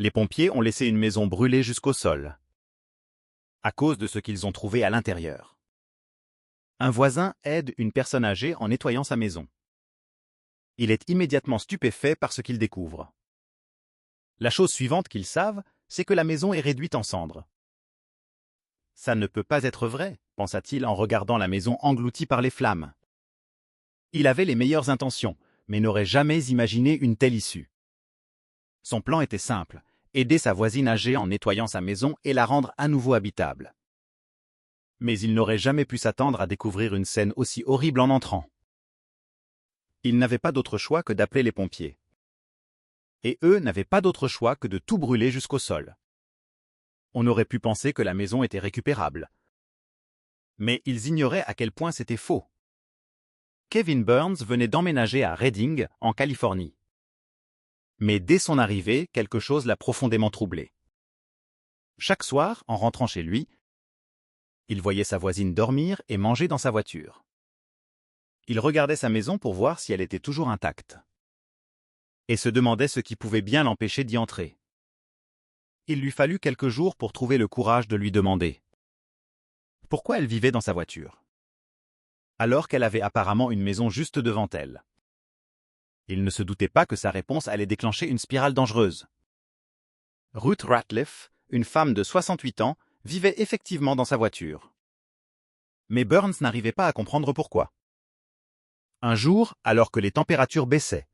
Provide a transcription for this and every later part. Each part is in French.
Les pompiers ont laissé une maison brûlée jusqu'au sol, à cause de ce qu'ils ont trouvé à l'intérieur. Un voisin aide une personne âgée en nettoyant sa maison. Il est immédiatement stupéfait par ce qu'il découvre. La chose suivante qu'ils savent, c'est que la maison est réduite en cendres. Ça ne peut pas être vrai, pensa-t-il en regardant la maison engloutie par les flammes. Il avait les meilleures intentions, mais n'aurait jamais imaginé une telle issue. Son plan était simple, aider sa voisine âgée en nettoyant sa maison et la rendre à nouveau habitable. Mais il n'aurait jamais pu s'attendre à découvrir une scène aussi horrible en entrant. Il n'avait pas d'autre choix que d'appeler les pompiers. Et eux n'avaient pas d'autre choix que de tout brûler jusqu'au sol. On aurait pu penser que la maison était récupérable. Mais ils ignoraient à quel point c'était faux. Kevin Burns venait d'emménager à Redding, en Californie. Mais dès son arrivée, quelque chose l'a profondément troublé. Chaque soir, en rentrant chez lui, il voyait sa voisine dormir et manger dans sa voiture. Il regardait sa maison pour voir si elle était toujours intacte. Et se demandait ce qui pouvait bien l'empêcher d'y entrer. Il lui fallut quelques jours pour trouver le courage de lui demander pourquoi elle vivait dans sa voiture, alors qu'elle avait apparemment une maison juste devant elle. Il ne se doutait pas que sa réponse allait déclencher une spirale dangereuse. Ruth Ratliff, une femme de 68 ans, vivait effectivement dans sa voiture. Mais Burns n'arrivait pas à comprendre pourquoi. Un jour, alors que les températures baissaient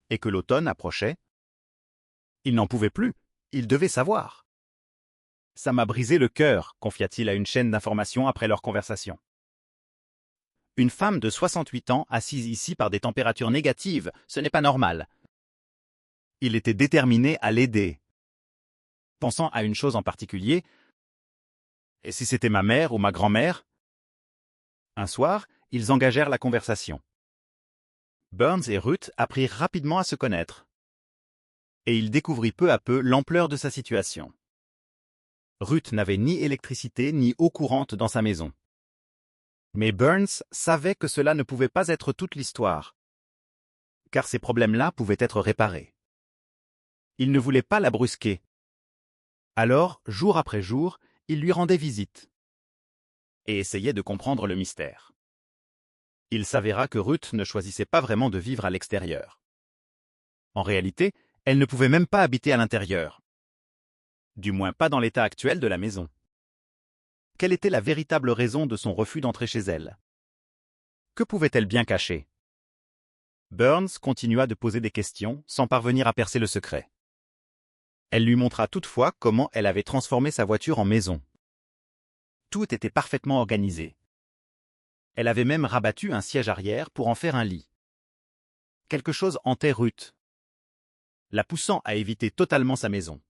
et que l'automne approchait, il n'en pouvait plus, il devait savoir. « Ça m'a brisé le cœur », confia-t-il à une chaîne d'information après leur conversation. Une femme de 68 ans assise ici par des températures négatives, ce n'est pas normal. Il était déterminé à l'aider. Pensant à une chose en particulier, et si c'était ma mère ou ma grand-mère? Un soir, ils engagèrent la conversation. Burns et Ruth apprirent rapidement à se connaître. Et il découvrit peu à peu l'ampleur de sa situation. Ruth n'avait ni électricité ni eau courante dans sa maison. Mais Burns savait que cela ne pouvait pas être toute l'histoire, car ces problèmes-là pouvaient être réparés. Il ne voulait pas la brusquer. Alors, jour après jour, il lui rendait visite et essayait de comprendre le mystère. Il s'avéra que Ruth ne choisissait pas vraiment de vivre à l'extérieur. En réalité, elle ne pouvait même pas habiter à l'intérieur. Du moins pas dans l'état actuel de la maison. Quelle était la véritable raison de son refus d'entrer chez elle? Que pouvait-elle bien cacher? Burns continua de poser des questions sans parvenir à percer le secret. Elle lui montra toutefois comment elle avait transformé sa voiture en maison. Tout était parfaitement organisé. Elle avait même rabattu un siège arrière pour en faire un lit. Quelque chose hantait Ruth, la poussant à éviter totalement sa maison.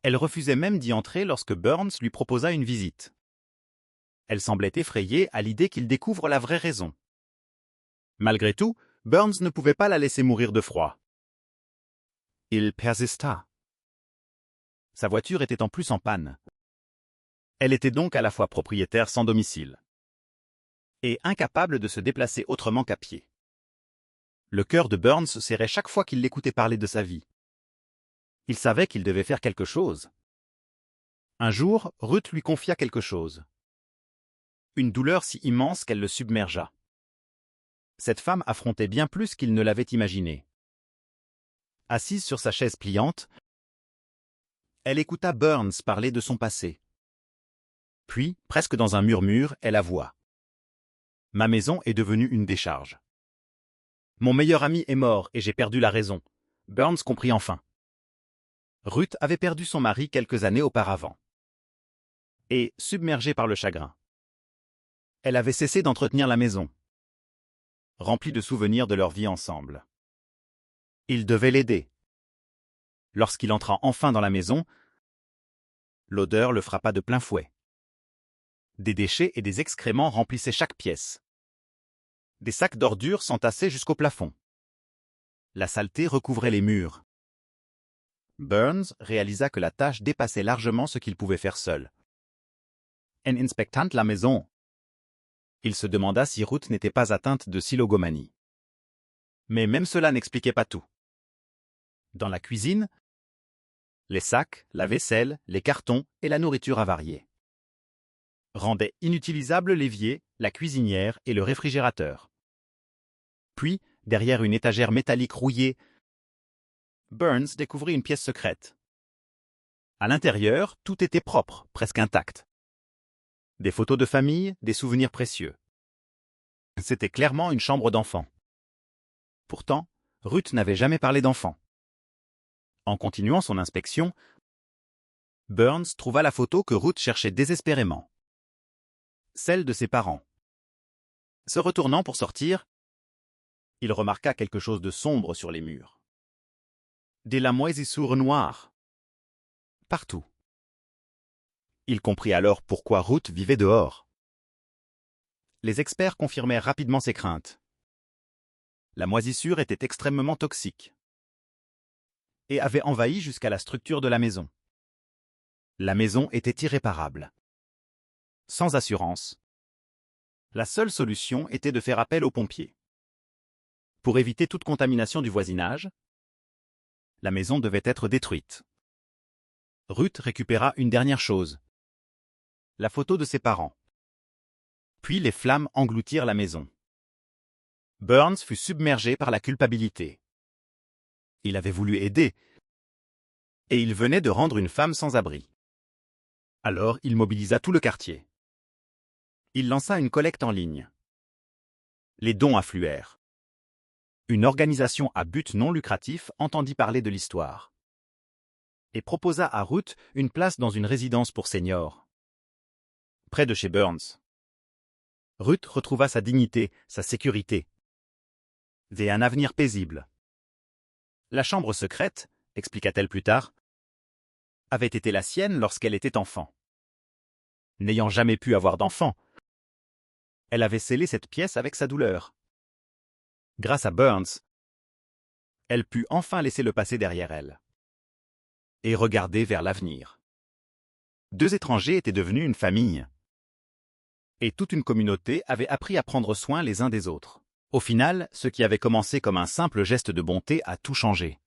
Elle refusait même d'y entrer lorsque Burns lui proposa une visite. Elle semblait effrayée à l'idée qu'il découvre la vraie raison. Malgré tout, Burns ne pouvait pas la laisser mourir de froid. Il persista. Sa voiture était en plus en panne. Elle était donc à la fois propriétaire sans domicile et incapable de se déplacer autrement qu'à pied. Le cœur de Burns serrait chaque fois qu'il l'écoutait parler de sa vie. Il savait qu'il devait faire quelque chose. Un jour, Ruth lui confia quelque chose. Une douleur si immense qu'elle le submergea. Cette femme affrontait bien plus qu'il ne l'avait imaginé. Assise sur sa chaise pliante, elle écouta Burns parler de son passé. Puis, presque dans un murmure, elle avoua. « Ma maison est devenue une décharge. Mon meilleur ami est mort et j'ai perdu la raison. » Burns comprit enfin. Ruth avait perdu son mari quelques années auparavant. Et, submergée par le chagrin, elle avait cessé d'entretenir la maison, remplie de souvenirs de leur vie ensemble. Il devait l'aider. Lorsqu'il entra enfin dans la maison, l'odeur le frappa de plein fouet. Des déchets et des excréments remplissaient chaque pièce. Des sacs d'ordures s'entassaient jusqu'au plafond. La saleté recouvrait les murs. Burns réalisa que la tâche dépassait largement ce qu'il pouvait faire seul. En inspectant la maison, il se demanda si Ruth n'était pas atteinte de silogomanie. Mais même cela n'expliquait pas tout. Dans la cuisine, Les sacs, la vaisselle, les cartons et la nourriture avariée rendaient inutilisables l'évier, la cuisinière et le réfrigérateur. Puis, derrière une étagère métallique rouillée, Burns découvrit une pièce secrète. À l'intérieur, tout était propre, presque intact. Des photos de famille, des souvenirs précieux. C'était clairement une chambre d'enfant. Pourtant, Ruth n'avait jamais parlé d'enfant. En continuant son inspection, Burns trouva la photo que Ruth cherchait désespérément. Celle de ses parents. Se retournant pour sortir, il remarqua quelque chose de sombre sur les murs. Des moisissures noires. Partout. Il comprit alors pourquoi Ruth vivait dehors. Les experts confirmèrent rapidement ses craintes. La moisissure était extrêmement toxique et avait envahi jusqu'à la structure de la maison. La maison était irréparable. Sans assurance, la seule solution était de faire appel aux pompiers. Pour éviter toute contamination du voisinage, la maison devait être détruite. Ruth récupéra une dernière chose, la photo de ses parents. Puis les flammes engloutirent la maison. Burns fut submergé par la culpabilité. Il avait voulu aider, et il venait de rendre une femme sans abri. Alors il mobilisa tout le quartier. Il lança une collecte en ligne. Les dons affluèrent. Une organisation à but non lucratif entendit parler de l'histoire et proposa à Ruth une place dans une résidence pour seniors, près de chez Burns. Ruth retrouva sa dignité, sa sécurité et un avenir paisible. La chambre secrète, expliqua-t-elle plus tard, avait été la sienne lorsqu'elle était enfant. N'ayant jamais pu avoir d'enfant, elle avait scellé cette pièce avec sa douleur. Grâce à Burns, elle put enfin laisser le passé derrière elle et regarder vers l'avenir. 2 étrangers étaient devenus une famille, et toute une communauté avait appris à prendre soin les uns des autres. Au final, ce qui avait commencé comme un simple geste de bonté a tout changé.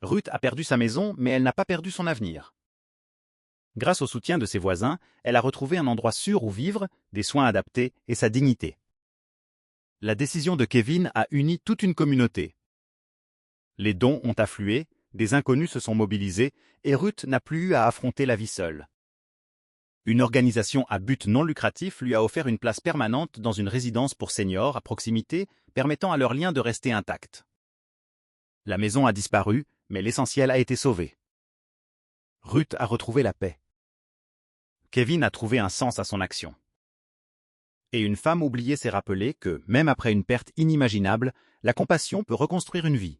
Ruth a perdu sa maison, mais elle n'a pas perdu son avenir. Grâce au soutien de ses voisins, elle a retrouvé un endroit sûr où vivre, des soins adaptés et sa dignité. La décision de Kevin a uni toute une communauté. Les dons ont afflué, des inconnus se sont mobilisés, et Ruth n'a plus eu à affronter la vie seule. Une organisation à but non lucratif lui a offert une place permanente dans une résidence pour seniors à proximité, permettant à leur lien de rester intact. La maison a disparu, mais l'essentiel a été sauvé. Ruth a retrouvé la paix. Kevin a trouvé un sens à son action. Et une femme oubliée s'est rappelé que, même après une perte inimaginable, la compassion peut reconstruire une vie.